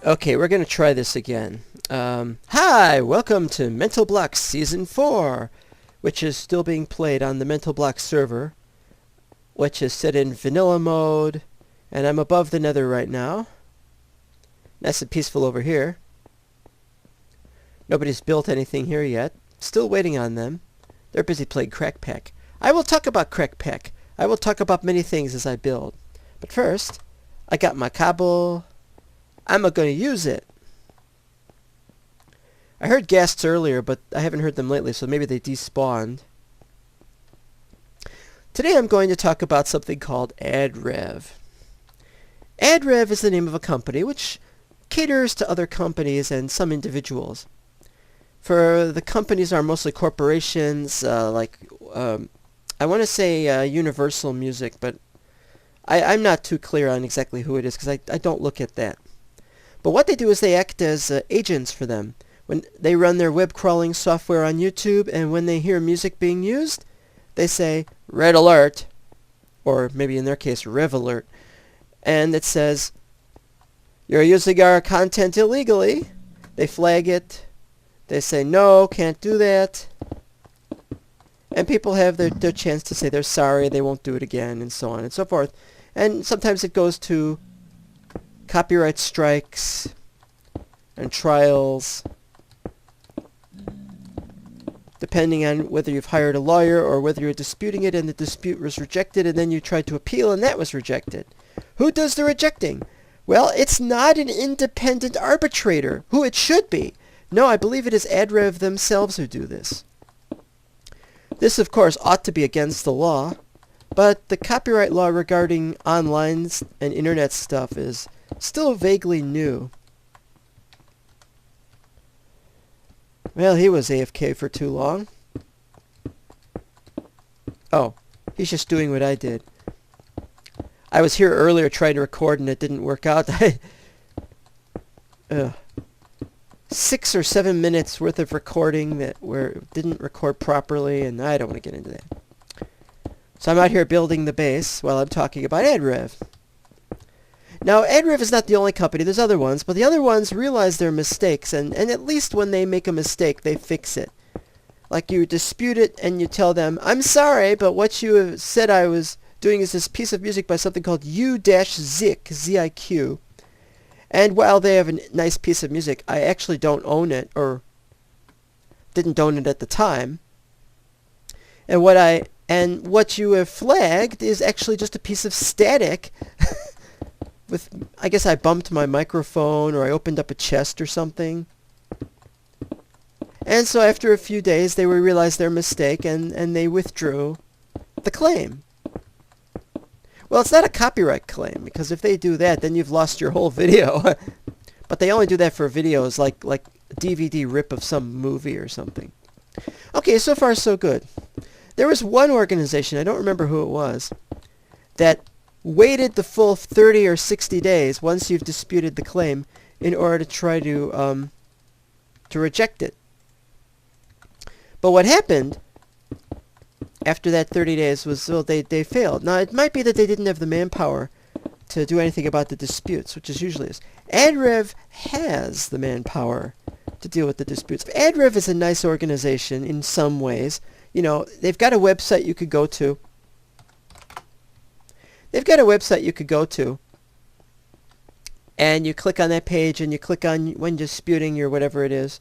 Okay, we're going to try this again. Hi, welcome to Mental Block Season 4, which is still being played on the Mental Block server, which is set in vanilla mode, and I'm above the nether right now. Nice and peaceful over here. Nobody's built anything here yet. Still waiting on them. They're busy playing Crack Pack. I will talk about Crack Pack. I will talk about many things as I build. But first, I got my cobble. I'm going to use it. I heard ghasts earlier, but I haven't heard them lately, so maybe they despawned. Today I'm going to talk about something called AdRev. AdRev is the name of a company which caters to other companies and some individuals. For the companies are mostly corporations, I want to say Universal Music, but I'm not too clear on exactly who it is because I don't look at that. But what they do is they act as agents for them. When they run their web crawling software on YouTube, and when they hear music being used, they say, Red Alert, or maybe in their case, Rev Alert, and it says, you're using our content illegally. They flag it. They say, no, can't do that. And people have their chance to say they're sorry, they won't do it again, and so on and so forth. And sometimes it goes to copyright strikes and trials, depending on whether you've hired a lawyer or whether you're disputing it and the dispute was rejected and then you tried to appeal and that was rejected. Who does the rejecting? Well, it's not an independent arbitrator, who it should be. No, I believe it is AdRev themselves who do this. This, of course, ought to be against the law, but the copyright law regarding online and internet stuff is still vaguely new. Well, he was AFK for too long. Oh, he's just doing what I did. I was here earlier trying to record and it didn't work out. 6 or 7 minutes worth of recording that didn't record properly, and I don't want to get into that. So I'm out here building the base while I'm talking about AdRev. Now, AdRev is not the only company. There's other ones, but the other ones realize their mistakes, and at least when they make a mistake, they fix it. Like you dispute it, and you tell them, I'm sorry, but what you have said I was doing is this piece of music by something called U-Zik, Z-I-Q. And while they have a nice piece of music, I actually don't own it, or didn't own it at the time. And what you have flagged is actually just a piece of static. I guess I bumped my microphone or I opened up a chest or something. And so after a few days they realized their mistake and they withdrew the claim. Well, it's not a copyright claim, because if they do that, then you've lost your whole video. But they only do that for videos like a DVD rip of some movie or something. Okay, so far so good. There was one organization, I don't remember who it was, that waited the full 30 or 60 days once you've disputed the claim in order to try to reject it. But what happened after that 30 days was, well, they failed. Now, it might be that they didn't have the manpower to do anything about the disputes, which is usually is. AdRev has the manpower to deal with the disputes. AdRev is a nice organization in some ways. You know, they've got a website you could go to. And you click on that page and you click on when disputing or whatever it is.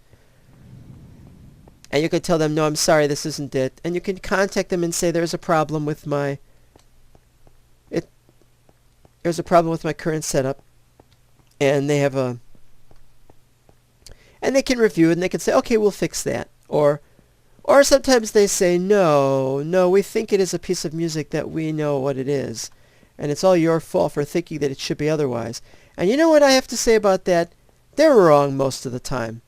And you can tell them, no, I'm sorry, this isn't it. And you can contact them and say, there's a problem with my current setup. And they have and they can review it and they can say, okay, we'll fix that. Or sometimes they say, no, we think it is a piece of music that we know what it is. And it's all your fault for thinking that it should be otherwise. And you know what I have to say about that? They're wrong most of the time.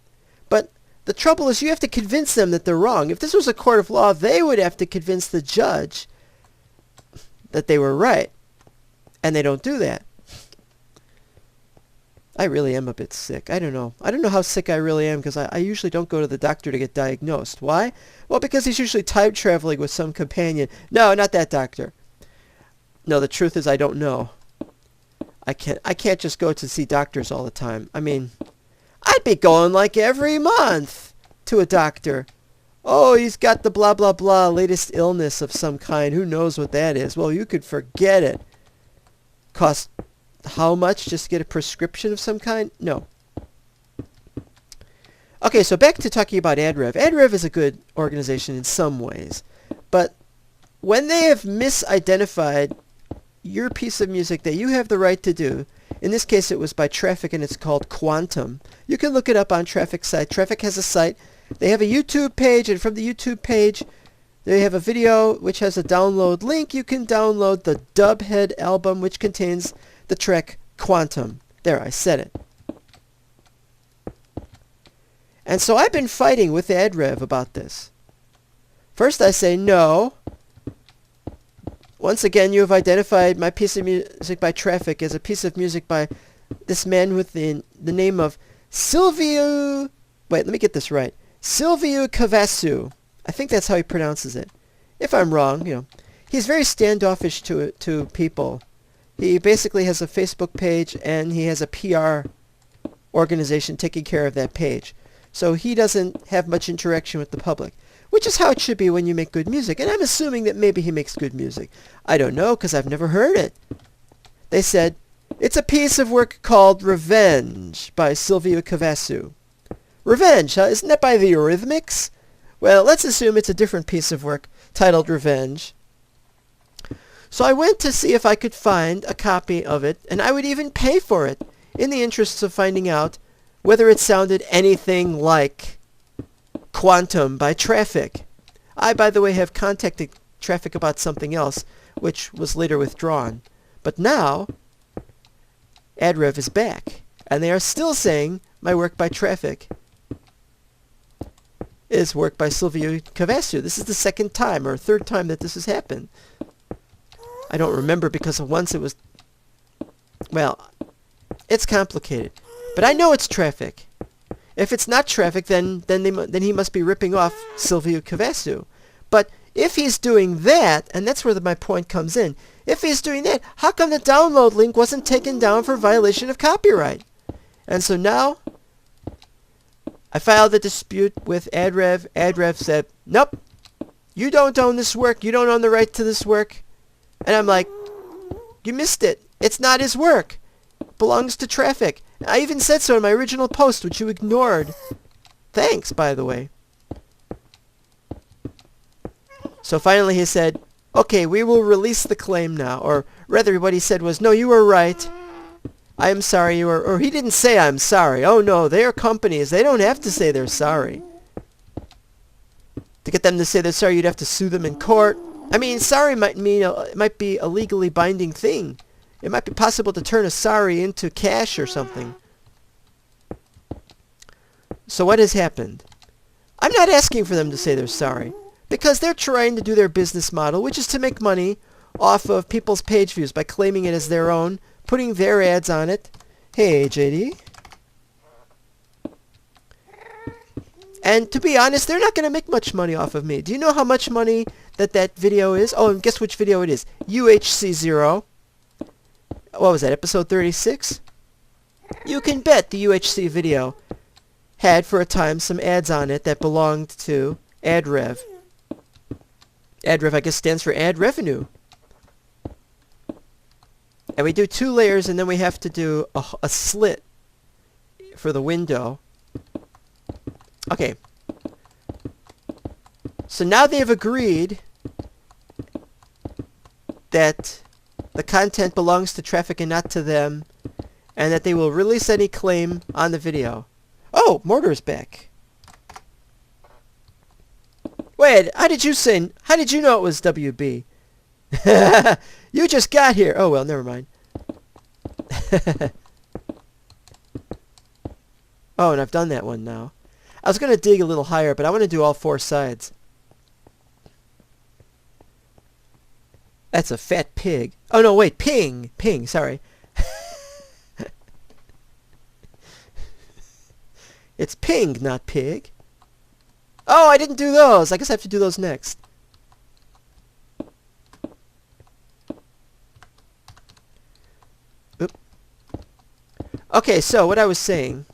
But the trouble is you have to convince them that they're wrong. If this was a court of law, they would have to convince the judge that they were right. And they don't do that. I really am a bit sick. I don't know. I don't know how sick I really am because I usually don't go to the doctor to get diagnosed. Why? Well, because he's usually time traveling with some companion. No, not that doctor. No, the truth is I don't know. I can't just go to see doctors all the time. I mean, I'd be going like every month to a doctor. Oh, he's got the blah, blah, blah, latest illness of some kind. Who knows what that is? Well, you could forget it. Cost how much just to get a prescription of some kind? No. Okay, so back to talking about AdRev. AdRev is a good organization in some ways. But when they have misidentified your piece of music that you have the right to do, in this case it was by Traffic and it's called Quantum. You can look it up on Traffic's site. Traffic has a site. They have a YouTube page, and from the YouTube page they have a video which has a download link. You can download the Dubhead album, which contains the track Quantum. There, I said it. And so I've been fighting with AdRev about this. First I say, no. Once again, you have identified my piece of music by Traffic as a piece of music by this man with the name of Silviu... Wait, let me get this right. Silviu Cavasu. I think that's how he pronounces it. If I'm wrong, you know. He's very standoffish to people. He basically has a Facebook page, and he has a PR organization taking care of that page. So he doesn't have much interaction with the public, which is how it should be when you make good music. And I'm assuming that maybe he makes good music. I don't know, because I've never heard it. They said, it's a piece of work called Revenge by Silviu Cavasu. Revenge, huh? Isn't that by the Eurythmics? Well, let's assume it's a different piece of work titled Revenge. So I went to see if I could find a copy of it, and I would even pay for it, in the interests of finding out whether it sounded anything like Quantum by Traffic. I, by the way, have contacted Traffic about something else, which was later withdrawn. But now, AdRev is back, and they are still saying my work by Traffic is work by Silviu Cavasu. This is the second time or third time that this has happened. I don't remember because once it was... Well, it's complicated. But I know it's Traffic. If it's not Traffic, then he must be ripping off Silviu Cavasu. But if he's doing that, and that's where my point comes in, if he's doing that, how come the download link wasn't taken down for violation of copyright? And so now, I filed a dispute with AdRev. AdRev said, nope, you don't own this work. You don't own the right to this work. And I'm like, you missed it. It's not his work. It belongs to Traffic. I even said so in my original post, which you ignored. Thanks, by the way. So finally he said, okay, we will release the claim now. Or rather, what he said was, no, you were right. I am sorry. Or he didn't say I'm sorry. Oh, no, they are companies. They don't have to say they're sorry. To get them to say they're sorry, you'd have to sue them in court. I mean, sorry might be a legally binding thing. It might be possible to turn a sorry into cash or something. So what has happened? I'm not asking for them to say they're sorry, because they're trying to do their business model, which is to make money off of people's page views by claiming it as their own, putting their ads on it. Hey, JD. And to be honest, they're not going to make much money off of me. Do you know how much money that video is? Oh, and guess which video it is? UHC0. What was that, episode 36? You can bet the UHC video had for a time some ads on it that belonged to AdRev. AdRev, I guess, stands for ad revenue. And we do 2 layers, and then we have to do a slit for the window. Okay. So now they've agreed that the content belongs to Traffic and not to them, and that they will release any claim on the video. Oh, Mortar's back. Wait, how did you know it was WB? You just got here. Oh, well, never mind. Oh, and I've done that one now. I was going to dig a little higher, but I want to do all 4 sides. That's a fat pig. Oh, no, wait. Ping. Ping, sorry. It's ping, not pig. Oh, I didn't do those. I guess I have to do those next. Oop. Okay, so what I was saying.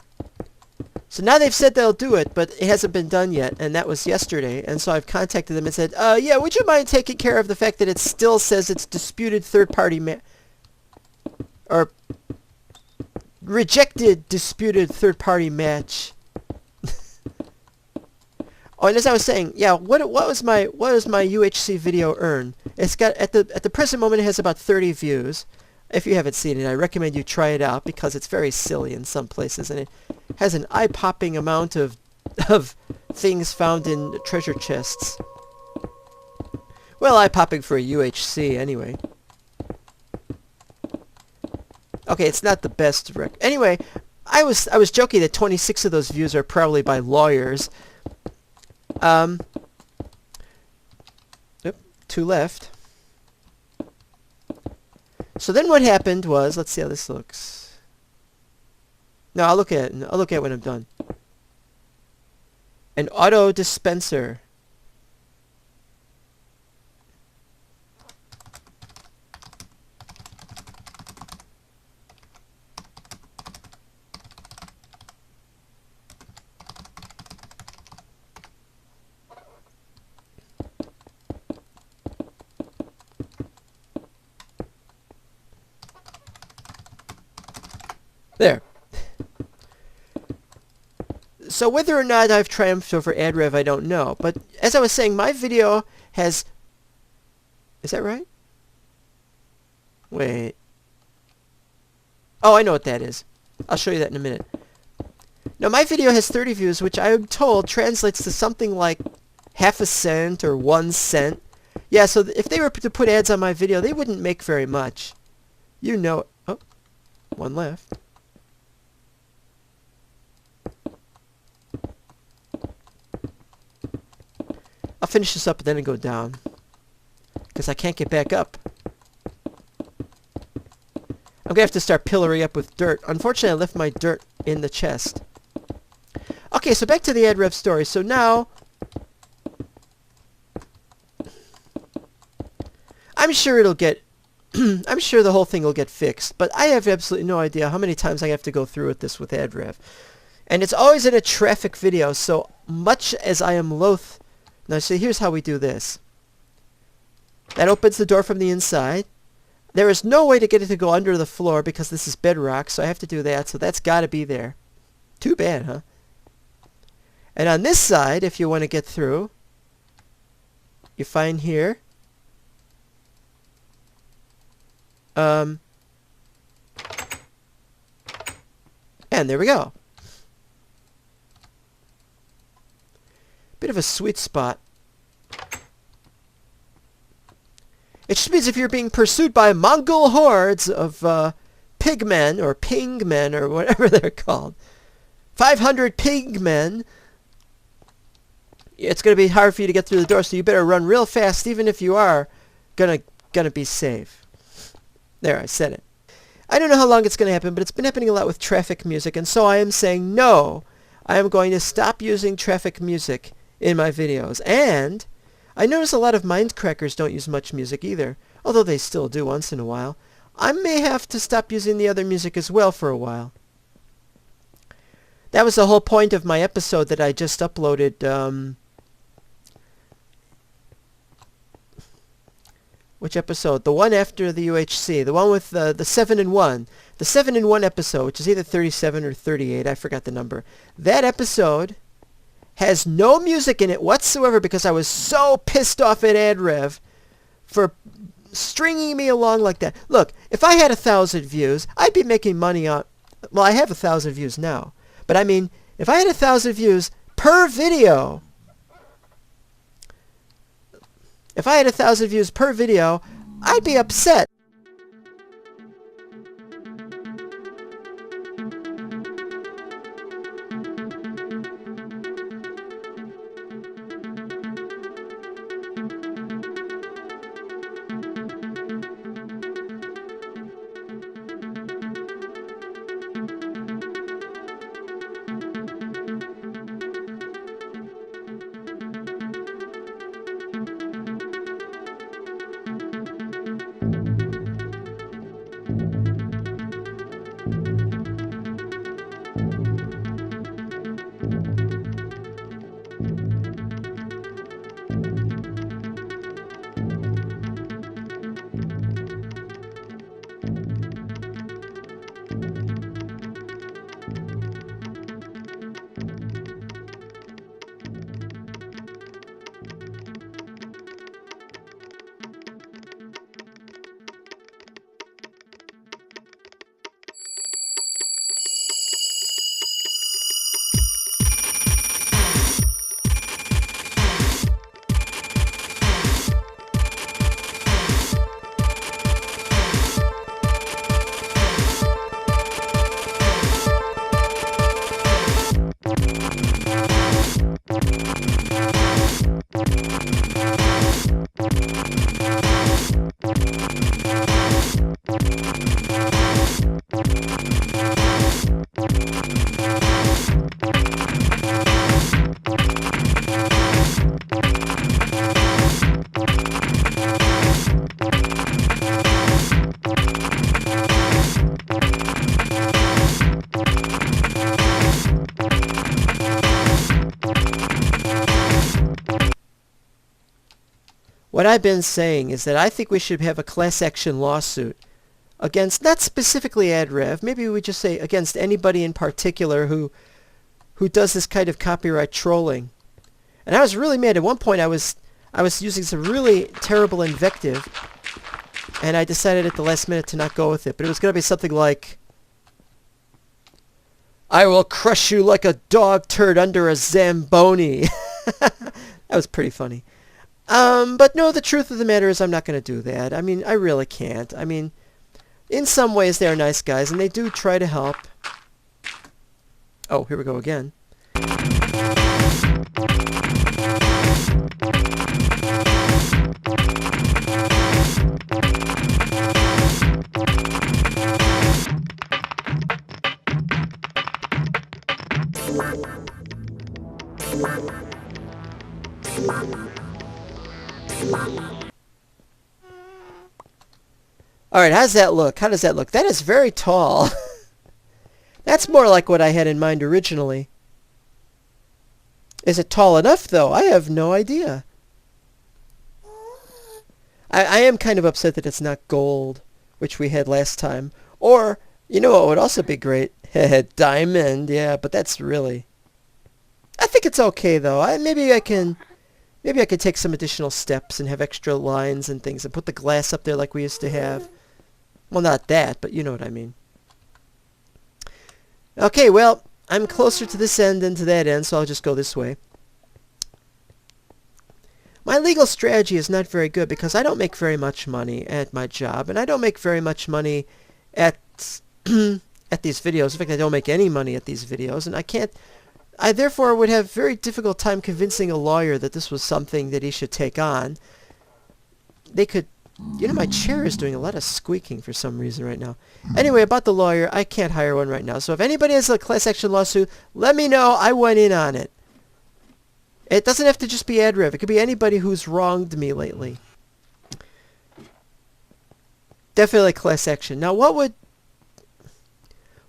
So now they've said they'll do it, but it hasn't been done yet, and that was yesterday. And so I've contacted them and said, yeah, would you mind taking care of the fact that it still says it's disputed third-party or rejected disputed third-party match. Oh, and as I was saying, yeah, what does my UHC video earn? It's got at the present moment it has about 30 views. If you haven't seen it, I recommend you try it out because it's very silly in some places, and it has an eye-popping amount of things found in treasure chests. Well, eye-popping for a UHC anyway. Okay, it's not the best anyway, I was joking that 26 of those views are probably by lawyers. Yep, 2 left. So then what happened was, let's see how this looks. No, I'll look at it. I'll look at it when I'm done. An auto dispenser. There. So whether or not I've triumphed over AdRev, I don't know. But as I was saying, my video has... Is that right? Wait. Oh, I know what that is. I'll show you that in a minute. Now, my video has 30 views, which I'm told translates to something like half a cent or 1 cent. Yeah, so if they were to put ads on my video, they wouldn't make very much. You know... Oh, 1 left. I'll finish this up and then go down. Because I can't get back up. I'm going to have to start pillaring up with dirt. Unfortunately, I left my dirt in the chest. Okay, so back to the AdRev story. So now... I'm sure it'll get... I'm sure the whole thing will get fixed. But I have absolutely no idea how many times I have to go through with this with AdRev. And it's always in a traffic video, so much as I am loath... Now, see, here's how we do this. That opens the door from the inside. There is no way to get it to go under the floor because this is bedrock, so I have to do that. So that's got to be there. Too bad, huh? And on this side, if you want to get through, you find here. And there we go. Bit of a sweet spot. It just means if you're being pursued by Mongol hordes of pigmen or pingmen or whatever they're called, 500 pigmen, it's going to be hard for you to get through the door, so you better run real fast even if you are gonna be safe. There, I said it. I don't know how long it's going to happen, but it's been happening a lot with traffic music, and so I am saying no. I am going to stop using traffic music in my videos. And I notice a lot of Mindcrackers don't use much music either, although they still do once in a while. I may have to stop using the other music as well for a while. That was the whole point of my episode that I just uploaded. Which episode? The one after the UHC. The one with the 7-in-1. The 7-in-1 episode, which is either 37 or 38. I forgot the number. That episode has no music in it whatsoever because I was so pissed off at AdRev for stringing me along like that. Look, if I had 1,000 views, I'd be making money on... Well, I have 1,000 views now. But I mean, if I had 1,000 views per video... If I had 1,000 views per video, I'd be upset. what I've been saying is that I think we should have a class action lawsuit against, not specifically AdRev, maybe we just say against anybody in particular who does this kind of copyright trolling. And I was really mad. At one point I was using some really terrible invective, and I decided at the last minute to not go with it. But it was going to be something like, I will crush you like a dog turd under a Zamboni. That was pretty funny. But no, the truth of the matter is I'm not going to do that. I mean, I really can't. I mean, in some ways they are nice guys, and they do try to help. Oh, here we go again. All right, how's that look? How does that look? That is very tall. That's more like what I had in mind originally. Is it tall enough, though? I have no idea. I am kind of upset that it's not gold, which we had last time. Or, you know what would also be great? Diamond, yeah, but that's really... I think it's okay, though. Maybe I can take some additional steps and have extra lines and things and put the glass up there like we used to have. Well, not that, but you know what I mean. Okay, well, I'm closer to this end than to that end, so I'll just go this way. My legal strategy is not very good because I don't make very much money at my job, and I don't make very much money at at these videos. In fact, I don't make any money at these videos, and I therefore would have very difficult time convincing a lawyer that this was something that he should take on. They could... You know, my chair is doing a lot of squeaking for some reason right now. Anyway, about the lawyer, I can't hire one right now. So if anybody has a class action lawsuit, let me know. I went in on it. It doesn't have to just be AdRev. It could be anybody who's wronged me lately. Definitely class action. Now, what would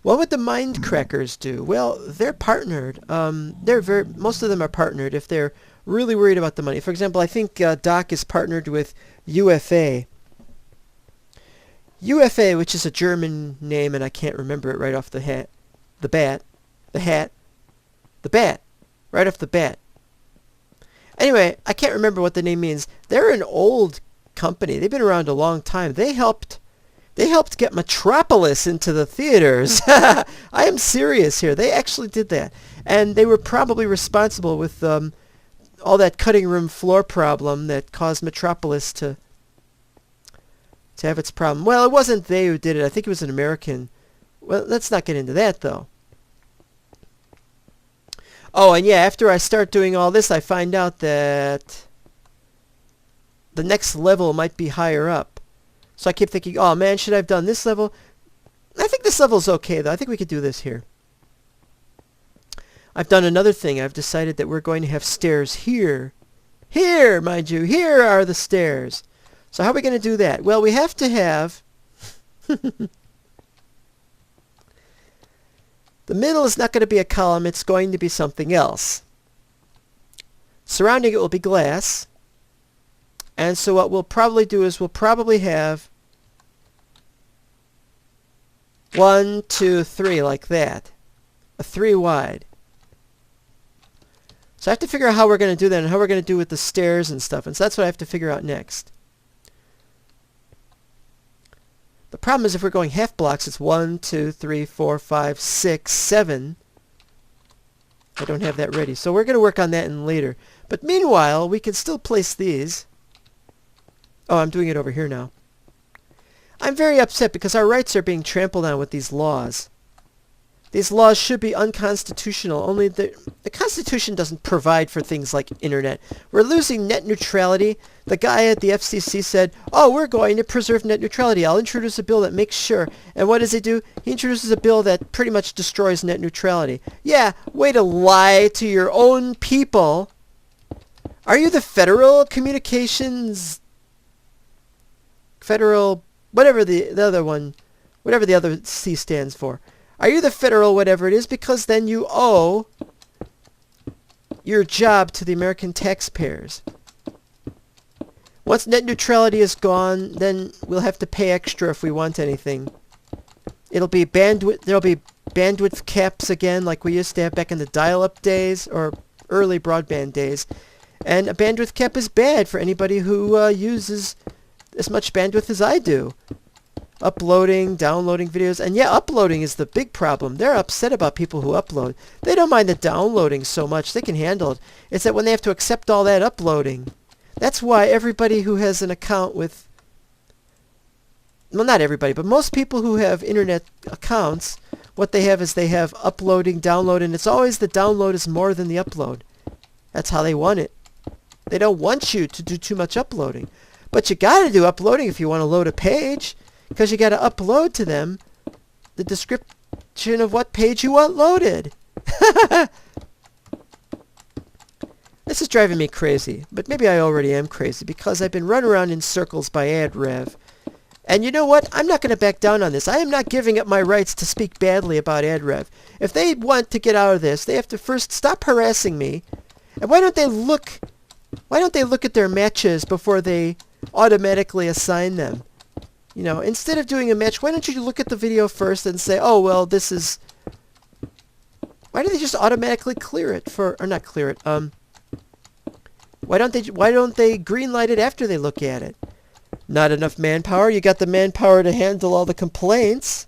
the Mindcrackers do? Well, they're partnered. Most of them are partnered if they're really worried about the money. For example, I think Doc is partnered with UFA. UFA, which is a German name, and I can't remember it right off the bat. Right off the bat. Anyway, I can't remember what the name means. They're an old company. They've been around a long time. They helped get Metropolis into the theaters. I am serious here. They actually did that. And they were probably responsible with all that cutting room floor problem that caused Metropolis to have its problem. Well, it wasn't they who did it. I think it was an American. Well, let's not get into that, though. Oh, and yeah, after I start doing all this, I find out that the next level might be higher up. So I keep thinking, oh man, should I have done this level? I think this level's okay, though. I think we could do this here. I've done another thing. I've decided that we're going to have stairs here. Here, mind you, here are the stairs. So how are we going to do that? Well, we have to have... The middle is not going to be a column. It's going to be something else. Surrounding it will be glass. And so what we'll probably do is we'll probably have 1, 2, 3 like that. A 3 wide. So I have to figure out how we're going to do that and how we're going to do with the stairs and stuff. And so that's what I have to figure out next. The problem is if we're going half blocks, it's 1, 2, 3, 4, 5, 6, 7. I don't have that ready. So we're going to work on that in later. But meanwhile, we can still place these. Oh, I'm doing it over here now. I'm very upset because our rights are being trampled on with these laws. These laws should be unconstitutional, only the Constitution doesn't provide for things like internet. We're losing net neutrality. The guy at the FCC said, oh, we're going to preserve net neutrality. I'll introduce a bill that makes sure. And what does he do? He introduces a bill that pretty much destroys net neutrality. Yeah, way to lie to your own people. Are you the Federal Communications... Federal... Whatever the other one... Whatever the other C stands for. Are you the federal whatever it is? Because then you owe your job to the American taxpayers. Once net neutrality is gone, then we'll have to pay extra if we want anything. It'll be bandwidth. There'll be bandwidth caps again, like we used to have back in the dial-up days or early broadband days. And a bandwidth cap is bad for anybody who uses as much bandwidth as I do. Uploading, downloading videos. And yeah, uploading is the big problem. They're upset about people who upload. They don't mind the downloading so much. They can handle it. It's that when they have to accept all that uploading. That's why everybody who has an account with... Well, not everybody, but most people who have internet accounts, what they have is they have uploading, download, and it's always the download is more than the upload. That's how they want it. They don't want you to do too much uploading. But you got to do uploading if you want to load a page, because you got to upload to them the description of what page you want loaded. This is driving me crazy, but maybe I already am crazy because I've been run around in circles by AdRev. And you know what? I'm not going to back down on this. I am not giving up my rights to speak badly about AdRev. If they want to get out of this, they have to first stop harassing me. And why don't they look at their matches before they automatically assign them? You know, instead of doing a match, why don't you look at the video first and say, "Oh, well, this is..." Why do they just automatically clear it for, or not clear it? Why don't they green light it after they look at it? Not enough manpower. You got the manpower to handle all the complaints.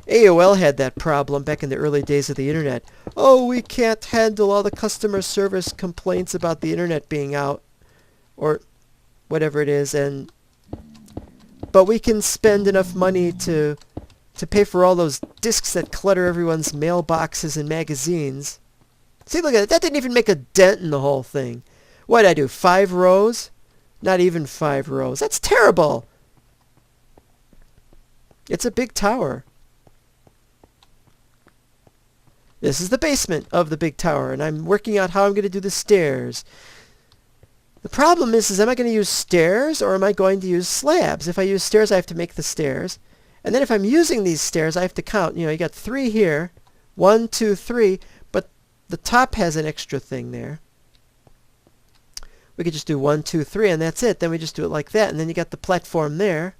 AOL had that problem back in the early days of the internet. Oh, we can't handle all the customer service complaints about the internet being out, or whatever it is, but we can spend enough money to pay for all those discs that clutter everyone's mailboxes and magazines. See, look at it. That didn't even make a dent in the whole thing. What did I do? 5 rows? Not even 5 rows. That's terrible. It's a big tower. This is the basement of the big tower, and I'm working out how I'm going to do the stairs. The problem is am I going to use stairs or am I going to use slabs? If I use stairs, I have to make the stairs. And then if I'm using these stairs, I have to count. You know, you got 3 here. 1, 2, 3. But the top has an extra thing there. We could just do 1, 2, 3, and that's it. Then we just do it like that, and then you got the platform there.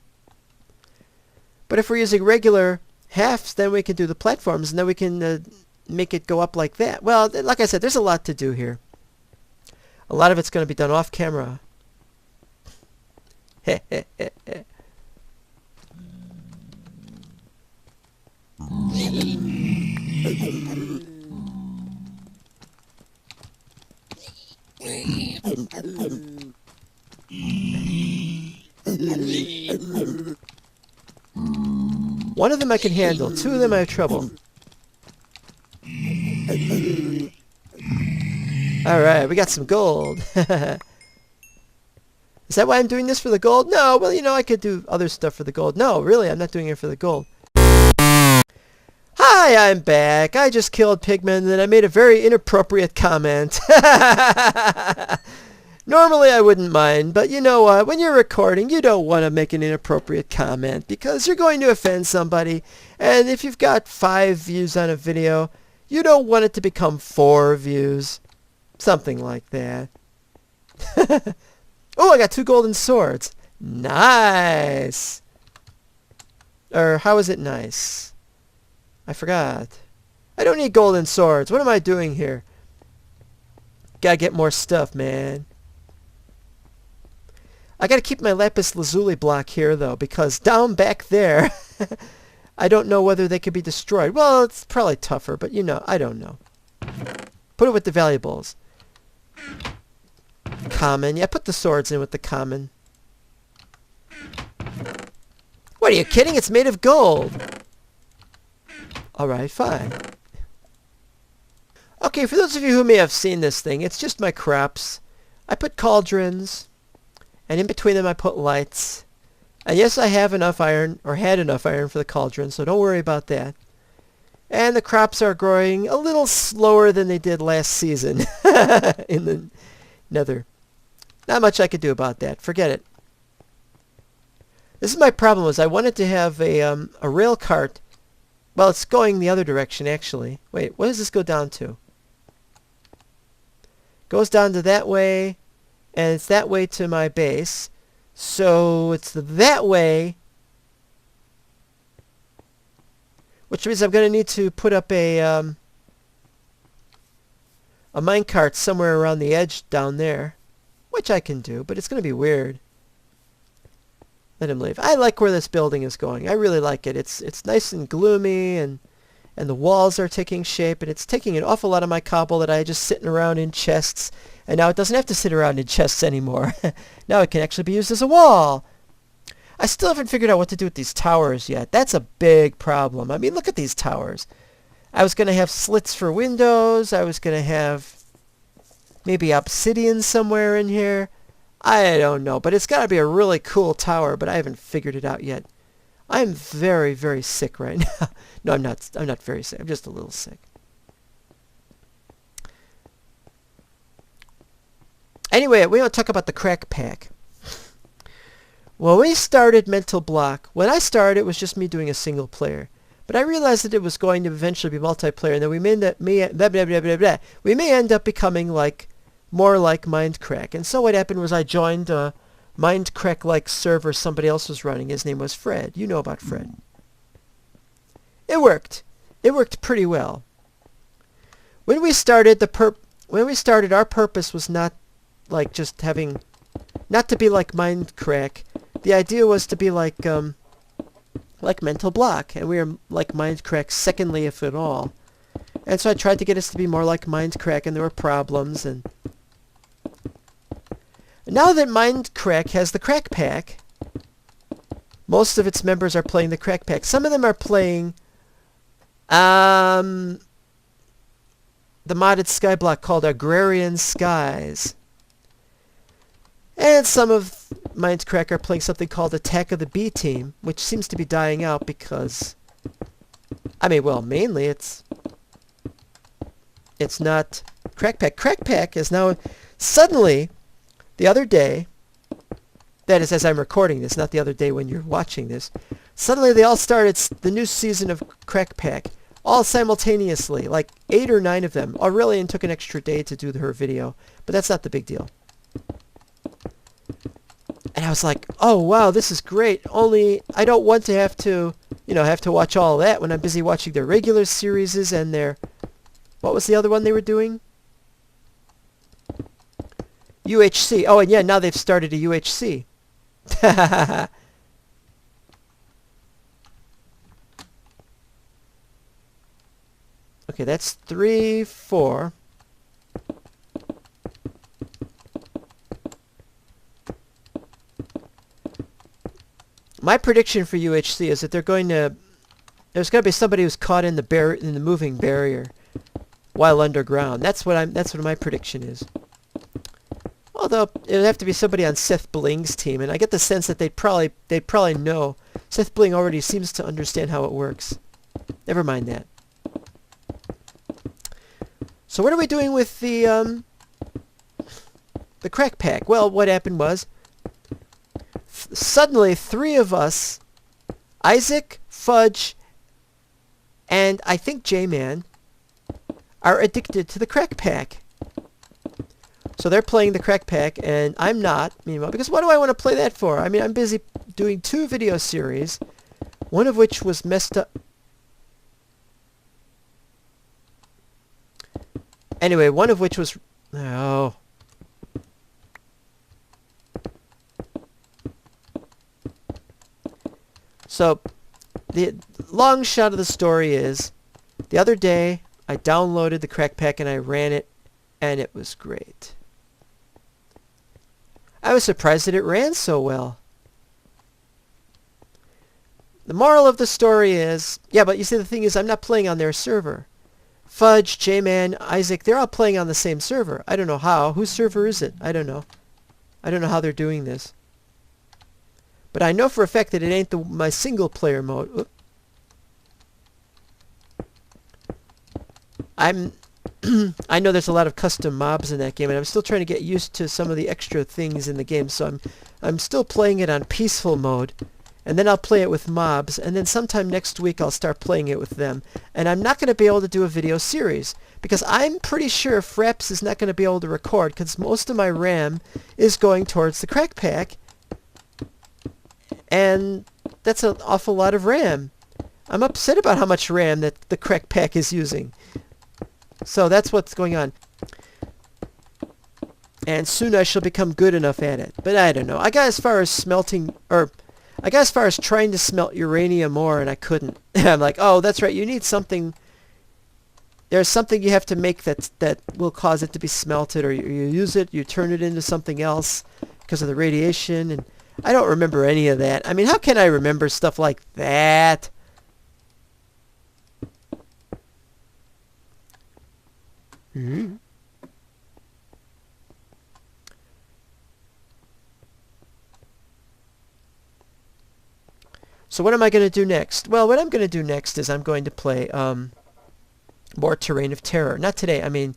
But if we're using regular halves, then we can do the platforms, and then we can make it go up like that. Well, like I said, there's a lot to do here. A lot of it's going to be done off camera. One of them I can handle. 2 of them I have trouble. Alright, we got some gold. Is that why I'm doing this, for the gold? No, well, you know, I could do other stuff for the gold. No, really, I'm not doing it for the gold. Hi, I'm back. I just killed Pigman and I made a very inappropriate comment. Normally I wouldn't mind, but you know what? When you're recording, you don't want to make an inappropriate comment because you're going to offend somebody. And if you've got 5 views on a video, you don't want it to become 4 views. Something like that. Oh, I got 2 golden swords. Nice. Or how is it nice? I forgot. I don't need golden swords. What am I doing here? Gotta get more stuff, man. I gotta keep my lapis lazuli block here, though, because down back there, I don't know whether they could be destroyed. Well, it's probably tougher, but you know, I don't know. Put it with the valuables. Common. Yeah, put the swords in with the common. What, are you kidding? It's made of gold. Alright, fine. Okay, for those of you who may have seen this thing, it's just my crops. I put cauldrons, and in between them I put lights. And yes, I have enough iron, or had enough iron for the cauldron, so don't worry about that. And the crops are growing a little slower than they did last season in the nether. Not much I could do about that. Forget it. This is my problem, is I wanted to have a rail cart. Well, it's going the other direction, actually. Wait, what does this go down to? Goes down to that way, and it's that way to my base. So it's that way, which means I'm going to need to put up a minecart somewhere around the edge down there, which I can do, but it's going to be weird. Let him leave. I like where this building is going. I really like it. It's nice and gloomy, and the walls are taking shape, and it's taking an awful lot of my cobble that I had just sitting around in chests, and now it doesn't have to sit around in chests anymore. Now it can actually be used as a wall. I still haven't figured out what to do with these towers yet. That's a big problem. I mean, look at these towers. I was going to have slits for windows. I was going to have maybe obsidian somewhere in here. I don't know, but it's got to be a really cool tower, but I haven't figured it out yet. I'm very, very sick right now. No, I'm not. I'm not very sick. I'm just a little sick. Anyway, we want to talk about the crack pack. When we started Mental Block, when I started, it was just me doing a single player. But I realized that it was going to eventually be multiplayer, and that we may end up becoming more like Mindcrack. And so what happened was I joined a Mindcrack-like server somebody else was running. His name was Fred. You know about Fred. It worked. It worked pretty well. When we started, our purpose was not like just having, not to be like Mindcrack. The idea was to be like Mental Block, and we were like Mindcrack secondly, if at all. And so I tried to get us to be more like Mindcrack, and there were problems. And now that Mindcrack has the crack pack, most of its members are playing the crack pack. Some of them are playing the modded skyblock called Agrarian Skies. And some of Mindcrack are playing something called Attack of the B Team, which seems to be dying out because, I mean, well, mainly it's not crack pack. Crack pack is now suddenly, the other day, that is as I'm recording this, not the other day when you're watching this, suddenly they all started the new season of crack pack, all simultaneously, like 8 or 9 of them. Aurelian took an extra day to do her video, but that's not the big deal. And I was like, oh wow, this is great, only I don't want to have to watch all that when I'm busy watching their regular series and their, what was the other one they were doing? UHC. Oh, and yeah, now they've started a UHC. Okay, that's 3, 4. My prediction for UHC is that there's going to be somebody who's caught in the moving barrier while underground. That's what my prediction is. Although it would have to be somebody on Seth Bling's team, and I get the sense that they'd probably know. Seth Bling already seems to understand how it works. Never mind that. So what are we doing with the crack pack? Well, what happened was suddenly 3 of us, Isaac, Fudge, and I think J-Man, are addicted to the crack pack. So they're playing the crack pack, and I'm not, meanwhile, because what do I want to play that for? I mean, I'm busy doing 2 video series, one of which was messed up. Anyway, one of which was, oh. So, the long shot of the story is, the other day, I downloaded the crack pack and I ran it, and it was great. I was surprised that it ran so well. The moral of the story is, yeah, but you see, the thing is, I'm not playing on their server. Fudge, J-Man, Isaac, they're all playing on the same server. I don't know how. Whose server is it? I don't know. I don't know how they're doing this. But I know for a fact that it ain't my single player mode. Oop. I know there's a lot of custom mobs in that game, and I'm still trying to get used to some of the extra things in the game, so I'm still playing it on peaceful mode, And then I'll play it with mobs, and then sometime next week I'll start playing it with them. And I'm not going to be able to do a video series, because I'm pretty sure Fraps is not going to be able to record, because most of my RAM is going towards the crack pack, and that's an awful lot of RAM. I'm upset about how much RAM that the crack pack is using. So that's what's going on. And soon I shall become good enough at it. But I don't know. I got as far as smelting, or I got as far as trying to smelt uranium ore, and I couldn't. I'm like, oh, that's right. You need something. There's something you have to make that will cause it to be smelted, or you use it, you turn it into something else because of the radiation. And I don't remember any of that. I mean, how can I remember stuff like that? Hmm. So what am I going to do next? Well, what I'm going to do next is I'm going to play more Terrain of Terror. Not today. I mean,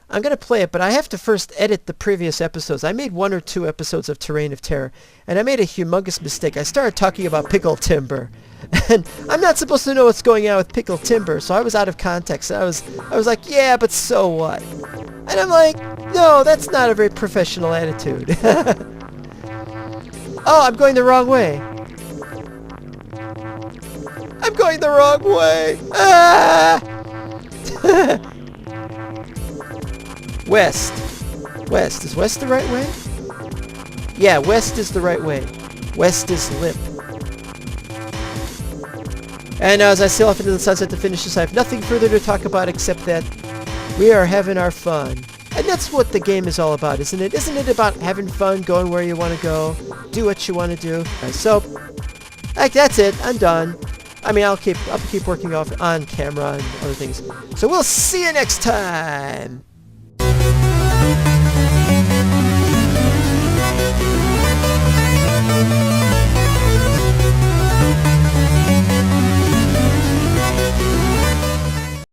I'm going to play it, but I have to first edit the previous episodes. I made 1 or 2 episodes of Terrain of Terror, and I made a humongous mistake. I started talking about pickled timber, and I'm not supposed to know what's going on with pickled timber, so I was out of context. I was like, yeah, but so what? And I'm like, no, that's not a very professional attitude. Oh, I'm going the wrong way. I'm going the wrong way. Ah! West. West. Is west the right way? Yeah, west is the right way. West is limp. And now as I sail off into the sunset to finish this, I have nothing further to talk about except that we are having our fun. And that's what the game is all about, isn't it? Isn't it about having fun, going where you want to go, do what you want to do? Right, so, that's it. I'm done. I mean, I'll keep working off on camera and other things. So we'll see you next time.